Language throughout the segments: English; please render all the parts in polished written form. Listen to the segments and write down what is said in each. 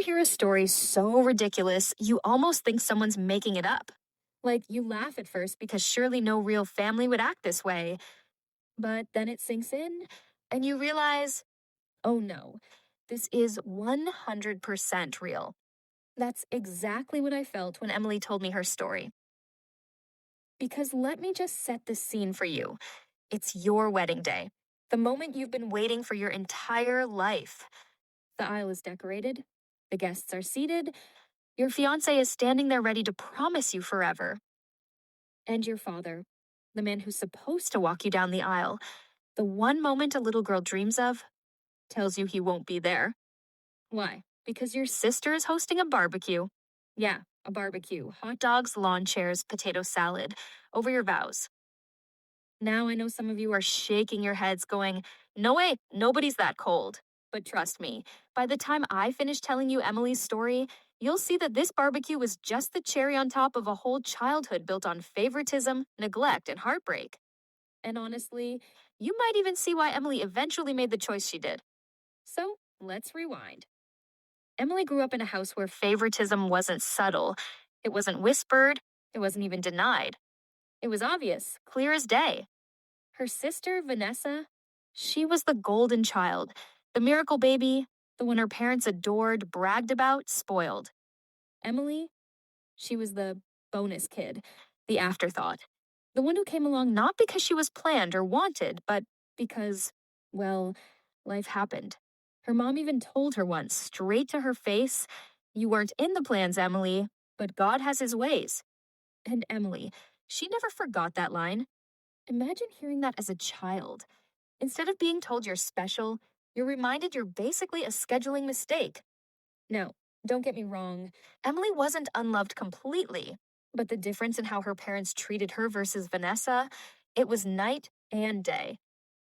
hear a story so ridiculous you almost think someone's making it up? Like you laugh at first because surely no real family would act this way. But then it sinks in and you realize, oh no, this is 100% real. That's exactly what I felt when Emily told me her story. Because let me just set the scene for you. It's your wedding day, the moment you've been waiting for your entire life. The aisle is decorated, the guests are seated, your fiancé is standing there ready to promise you forever. And your father, the man who's supposed to walk you down the aisle, the one moment a little girl dreams of, tells you he won't be there. Why? Because your sister is hosting a barbecue. Yeah, a barbecue. Hot dogs, lawn chairs, potato salad. Over your vows. Now I know some of you are shaking your heads going, no way, nobody's that cold. But trust me, by the time I finish telling you Emily's story, you'll see that this barbecue was just the cherry on top of a whole childhood built on favoritism, neglect, and heartbreak. And honestly, you might even see why Emily eventually made the choice she did. So, let's rewind. Emily grew up in a house where favoritism wasn't subtle. It wasn't whispered. It wasn't even denied. It was obvious, clear as day. Her sister, Vanessa, she was the golden child, the miracle baby, the one her parents adored, bragged about, spoiled. Emily, she was the bonus kid, the afterthought, the one who came along not because she was planned or wanted, but because, well, life happened. Her mom even told her once, straight to her face, "You weren't in the plans, Emily, but God has his ways." And Emily, she never forgot that line. Imagine hearing that as a child. Instead of being told you're special, you're reminded you're basically a scheduling mistake. No, don't get me wrong. Emily wasn't unloved completely, but the difference in how her parents treated her versus Vanessa, it was night and day.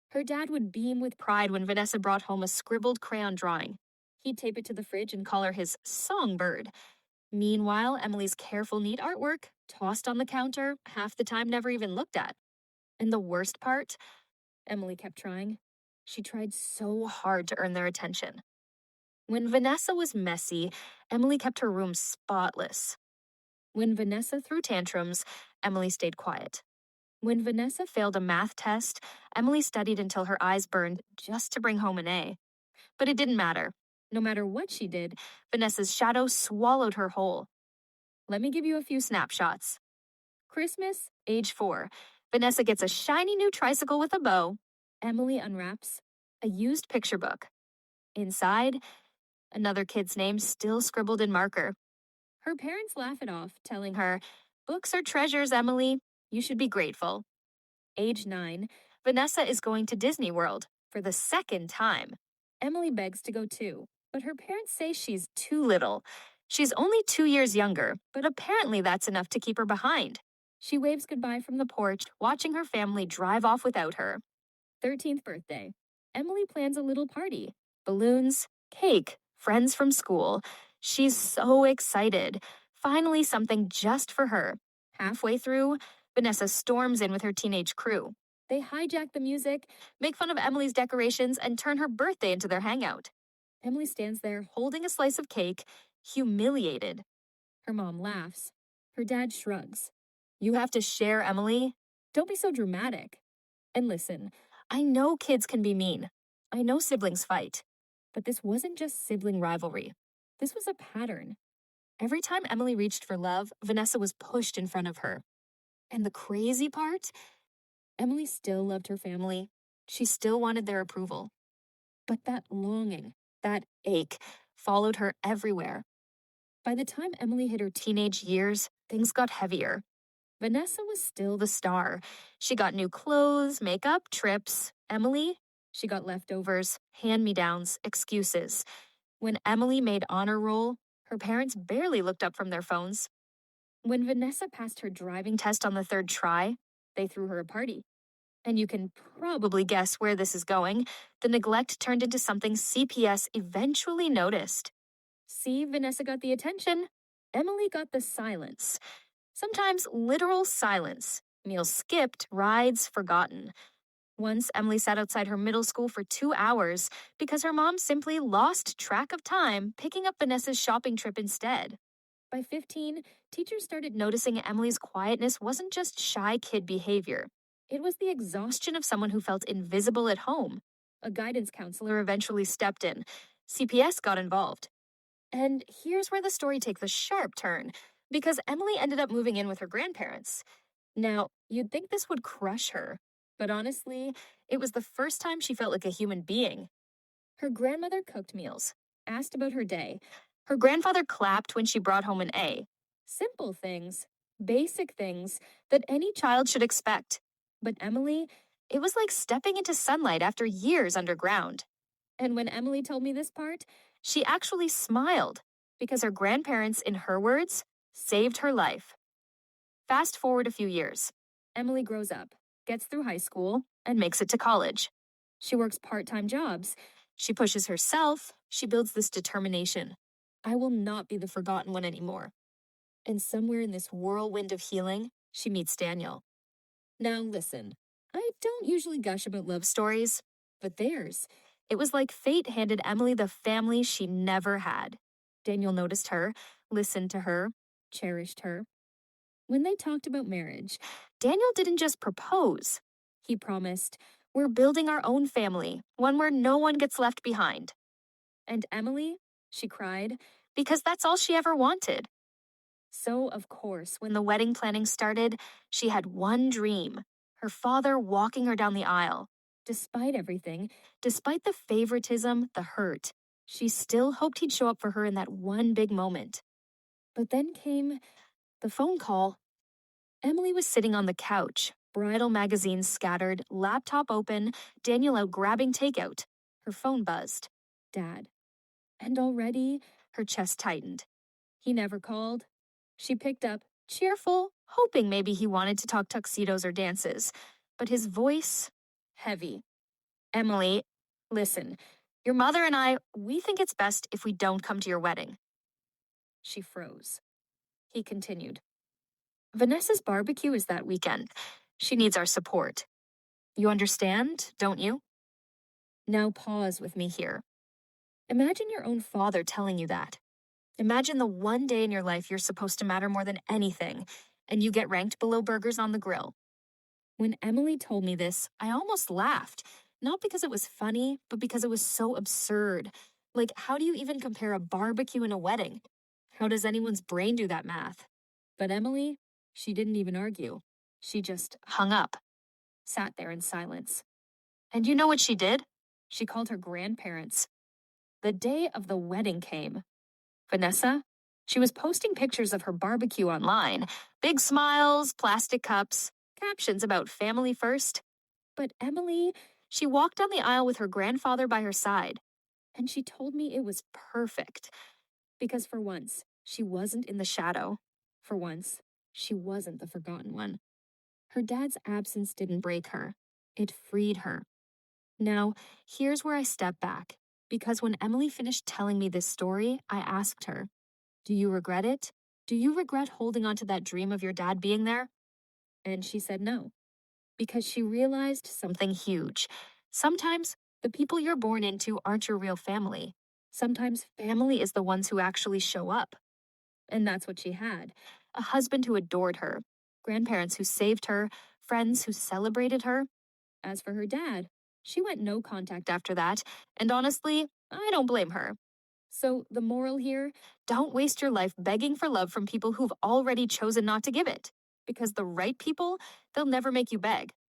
Her dad would beam with pride when Vanessa brought home a scribbled crayon drawing. He'd tape it to the fridge and call her his songbird. Meanwhile, Emily's careful, neat artwork, tossed on the counter, half the time never even looked at. And the worst part? Emily kept trying. She tried so hard to earn their attention. When Vanessa was messy, Emily kept her room spotless. When Vanessa threw tantrums, Emily stayed quiet. When Vanessa failed a math test, Emily studied until her eyes burned just to bring home an A. But it didn't matter. No matter what she did, Vanessa's shadow swallowed her whole. Let me give you a few snapshots. Christmas, age 4. Vanessa gets a shiny new tricycle with a bow. Emily unwraps a used picture book. Inside, another kid's name still scribbled in marker. Her parents laugh it off, telling her, "Books are treasures, Emily. You should be grateful." Age 9, Vanessa is going to Disney World for the second time. Emily begs to go too, but her parents say she's too little. She's only 2 years younger, but apparently that's enough to keep her behind. She waves goodbye from the porch, watching her family drive off without her. 13th birthday. Emily plans a little party. Balloons, cake, friends from school. She's so excited. Finally, something just for her. Halfway through, Vanessa storms in with her teenage crew. They hijack the music, make fun of Emily's decorations, and turn her birthday into their hangout. Emily stands there holding a slice of cake, humiliated. Her mom laughs. Her dad shrugs. "You have to share, Emily. Don't be so dramatic." And listen, I know kids can be mean. I know siblings fight. But this wasn't just sibling rivalry. This was a pattern. Every time Emily reached for love, Vanessa was pushed in front of her. And the crazy part? Emily still loved her family. She still wanted their approval. But that longing, that ache, followed her everywhere. By the time Emily hit her teenage years, things got heavier. Vanessa was still the star. She got new clothes, makeup, trips. Emily, she got leftovers, hand-me-downs, excuses. When Emily made honor roll, her parents barely looked up from their phones. When Vanessa passed her driving test on the 3rd try, they threw her a party. And you can probably guess where this is going. The neglect turned into something CPS eventually noticed. See, Vanessa got the attention. Emily got the silence. Sometimes literal silence. Meals skipped, rides forgotten. Once, Emily sat outside her middle school for 2 hours because her mom simply lost track of time, picking up Vanessa's shopping trip instead. By 15, teachers started noticing Emily's quietness wasn't just shy kid behavior. It was the exhaustion of someone who felt invisible at home. A guidance counselor eventually stepped in. CPS got involved. And here's where the story takes a sharp turn, because Emily ended up moving in with her grandparents. Now, you'd think this would crush her, but honestly, it was the first time she felt like a human being. Her grandmother cooked meals, asked about her day. Her grandfather clapped when she brought home an A. Simple things, basic things that any child should expect. But Emily, it was like stepping into sunlight after years underground. And when Emily told me this part, she actually smiled because her grandparents, in her words, saved her life. Fast forward a few years. Emily grows up, gets through high school, and makes it to college. She works part-time jobs. She pushes herself. She builds this determination. I will not be the forgotten one anymore. And somewhere in this whirlwind of healing, she meets Daniel. Now listen, I don't usually gush about love stories, but theirs. It was like fate handed Emily the family she never had. Daniel noticed her, listened to her, cherished her. When they talked about marriage, Daniel didn't just propose. He promised, "We're building our own family, one where no one gets left behind." And Emily, she cried, because that's all she ever wanted. So, of course, when the wedding planning started, she had one dream: her father walking her down the aisle. Despite everything, despite the favoritism, the hurt, she still hoped he'd show up for her in that one big moment. But then came the phone call. Emily was sitting on the couch, bridal magazines scattered, laptop open, Daniel out grabbing takeout. Her phone buzzed. Dad. And already, her chest tightened. He never called. She picked up, cheerful, hoping maybe he wanted to talk tuxedos or dances. But his voice, heavy. Emily, listen, your mother and I, we think it's best if we don't come to your wedding. She froze. He continued. Vanessa's barbecue is that weekend. She needs our support. You understand, don't you? Now pause with me here. Imagine your own father telling you that. Imagine the one day in your life you're supposed to matter more than anything, and you get ranked below burgers on the grill. When Emily told me this, I almost laughed. Not because it was funny, but because it was so absurd. Like, how do you even compare a barbecue and a wedding? How does anyone's brain do that math? But Emily, she didn't even argue. She just hung up, sat there in silence. And you know what she did? She called her grandparents. The day of the wedding came. Vanessa, she was posting pictures of her barbecue online. Big smiles, plastic cups, captions about family first. But Emily, she walked down the aisle with her grandfather by her side. And she told me it was perfect. Because for once, she wasn't in the shadow. For once, she wasn't the forgotten one. Her dad's absence didn't break her. It freed her. Now, here's where I step back. Because when Emily finished telling me this story, I asked her, do you regret it? Do you regret holding on to that dream of your dad being there? And she said no. Because she realized something huge. Sometimes the people you're born into aren't your real family. Sometimes family is the ones who actually show up. And that's what she had. A husband who adored her, grandparents who saved her, friends who celebrated her. As for her dad, she went no contact after that, and honestly, I don't blame her. So the moral here, don't waste your life begging for love from people who've already chosen not to give it. Because the right people, they'll never make you beg.